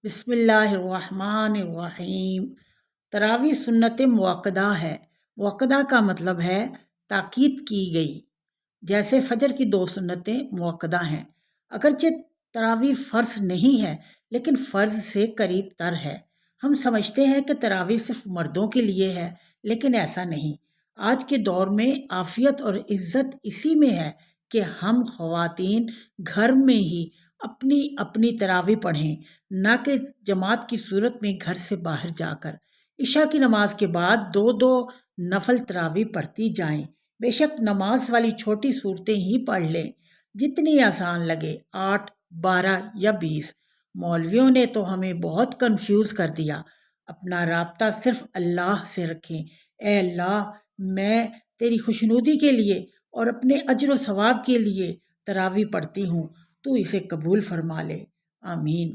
بسم اللہ الرحمن الرحیم۔ تراویح سنت موقدہ ہے۔ موقدہ کا مطلب ہے تاکید کی گئی، جیسے فجر کی 2 سنتیں موقدہ ہیں۔ اگرچہ تراویح فرض نہیں ہے لیکن فرض سے قریب تر ہے۔ ہم سمجھتے ہیں کہ تراویح صرف مردوں کے لیے ہے، لیکن ایسا نہیں۔ آج کے دور میں عافیت اور عزت اسی میں ہے کہ ہم خواتین گھر میں ہی اپنی اپنی تراویح پڑھیں، نہ کہ جماعت کی صورت میں گھر سے باہر جا کر۔ عشاء کی نماز کے بعد 2 نفل تراویح پڑھتی جائیں۔ بے شک نماز والی چھوٹی صورتیں ہی پڑھ لیں، جتنی آسان لگے، 8، 12 یا 20۔ مولویوں نے تو ہمیں بہت کنفیوز کر دیا۔ اپنا رابطہ صرف اللہ سے رکھیں۔ اے اللہ، میں تیری خوشنودی کے لیے اور اپنے اجر و ثواب کے لیے تراویح پڑھتی ہوں، تو اسے قبول فرما لے۔ آمین۔